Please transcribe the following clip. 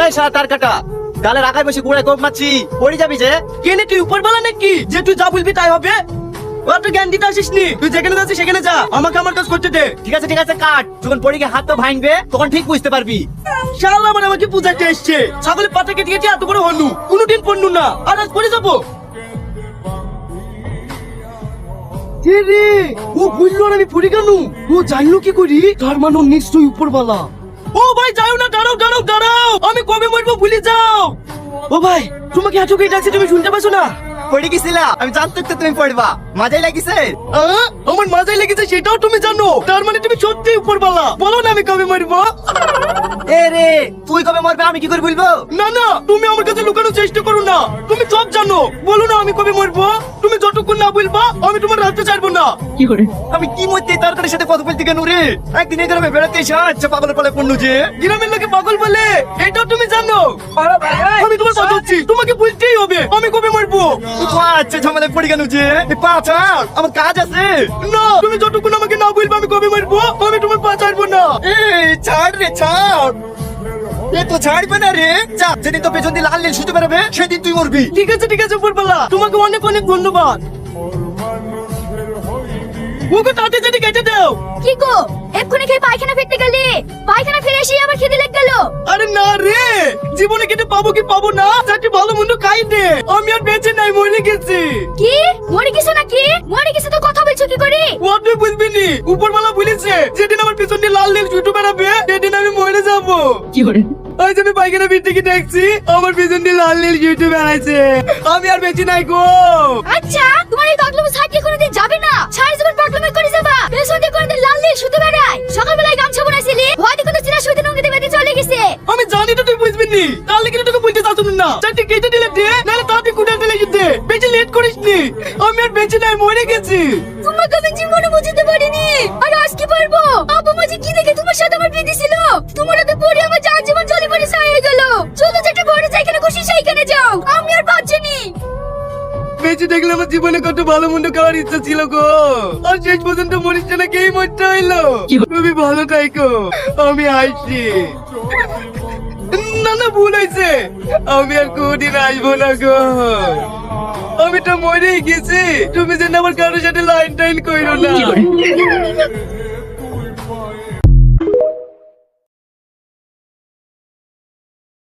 এই শালা তার কাটা গালের আগায় বসে গুড়ায় কোপ মারছি, পড়ে যাবি যে। কেনে তুই উপর বলা নাকি যে তুই যা বলবি তাই হবে? অত জ্ঞান দিতে আসিস নি, তুই যেখানে যাচ্ছিস সেখানে যা, আমাকে আমার কাজ করতে দে। ঠিক আছে কাট, যখন পড়ে গিয়ে হাত তো ভাঙবে তখন ঠিক বুঝতে পারবি। শালা আবার আমাকে বুঝাইতে এসছে, ছাগলের পাতা কেটে কেটে এত বড় হনু, কোনোদিন পড়নু না, আর আজ পড়ে যাবো। রে ও বুঝলো না আমি পড়ে কেন, ও জানলো কি করি, তার মানে ও নিশ্চয়ই উপরওয়ালা। ও ভাই যাও না, দাঁড়াও দাঁড়াও দাঁড়াও, আমি কবে মরবো ভুলে যাও। ও ভাই তোমাকে এত কে ডাকছে, তুমি শুনতে পাচ্ছ না? পড়ে গেছিলা, আমি জানতাম তো তুমি পড়বা, মজাই লাগিছে। আমার মাথায় লেগেছে সেটাও তুমি জানো, তার মানে তুমি সত্যি উপরওয়ালা। বলো না আমি কবে মরবো। এ রে তুই কবে মরবে আমি কি করে বলবো? না না তুমি আমার কাছে লুকানোর চেষ্টা করো না, তুমি সব জানো। বলো না আমি কবে মরবো, তুমি যতক্ষণ না বলবা আমি তোমার রাস্তা ছাড়বো না। আমি কি মরতে তরকারির সাথে কথা বলতে কেন রে? একদিন এই গ্রামে বেড়াতে এসে আচ্ছা পাগলের পালে পড়লো যে। গ্রামের লোকে পাগল বলে এটাও তুমি জানো। আমি তোমার কথা হচ্ছি, তোমাকে বলতেই হবে আমি কবে মরবো। আচ্ছা ঝামেলায় পড়ে গেল যে। পাচা আমার কাজ আছে। না তুমি যতক্ষণ আমাকে না বলবে আমি কবে মরবো আমি তোমার পা ছাড়বো না। এই ছাড় রে ছাড়, এ তো ছাড়বে না রে। যা, যেদিন তো পেছন দিয়ে লাল নীল শুতে পারবে সেদিন তুই মরবি। ঠিক আছে উপরওয়ালা, তোমাকে অনেক অনেক ধন্যবাদ। ওকে তাড়াতাড়ি কেটে দাও। কি গো এক্ষুনি খেয়ে পায়খানা ফিরতে গেলি, পায়খানা ফিরে এসে আবার খিদে লেগে গেল। আরে না রে, জীবনে কেটে পাবো কি পাবো না, চারটি ভালো মন্দ খাই দে, আমি আর বেঁচে নাই, মরে গেছি। কি মরে গেছো নাকি? মরে গেছে তো কথা বলছো কি করে? ও আপনি বুঝবি নি, উপরওয়ালা বলেছে যেদিন আমার পিছন দিয়ে লাল নীল ছুটে বেড়াবে সেদিন আমি মরে যাবো। আজ আমি পায়খানা ফিরতে গিয়ে দেখছি আমার পিছন দিয়ে লাল নীল ছুটে বেড়াইছে, আমি আর বেঁচে নাই গো। আচ্ছা তোমার এই পাগলামো সাইডে কোনোদিন যাবে না, সারা জীবন পাগলামো করে যাবা, পেছন দিয়ে কোনোদিন লাল নীল শুতে বেড়ায়। সকালবেলায় গামছা বোনাইছিলি, ভয় দেখো তো চিরা শুইতে নঙ্গিতে বেঁধে চলে গেছে। আমি জানি তো তুই বুঝবি নি, তাহলে কিন্তু তোকে বলতে চাচ্ছ না, চারটি কেটে দিলে দে, নাহলে তাড়াতাড়ি কুটার দিলে দে, বেশি লেট করিস নি, আমি আর বেঁচে নাই, মরে গেছি। তোমাকে আমি জীবনে বুঝতে পারিনি, আর আজ কি পারবো? আপু মাঝে কি দেখে তোমার সাথে আমার বিয়ে ছিল, তোমার তো পরে আমার যার জীবন জলে পড়ে ছাই হয়ে গেল। চলো যেটা ঘরে যেখানে খুশি সেইখানে যাও, আমি আর পাচ্ছিনি। বেঁচে দেখলে আমার জীবনে কত ভালো মন্দ খাওয়ার ইচ্ছা ছিল গো, আর শেষ পর্যন্ত মরিস না, কেই মরতে হইলো। তুমি ভালো থাইকো, আমি আইছি। না না ভুল হয়েছে, আমি আর কোনদিন আসবো না গো, আমি তো মরেই গেছি। তুমি যেন আমার কারোর সাথে লাইন টাইন কইরো না।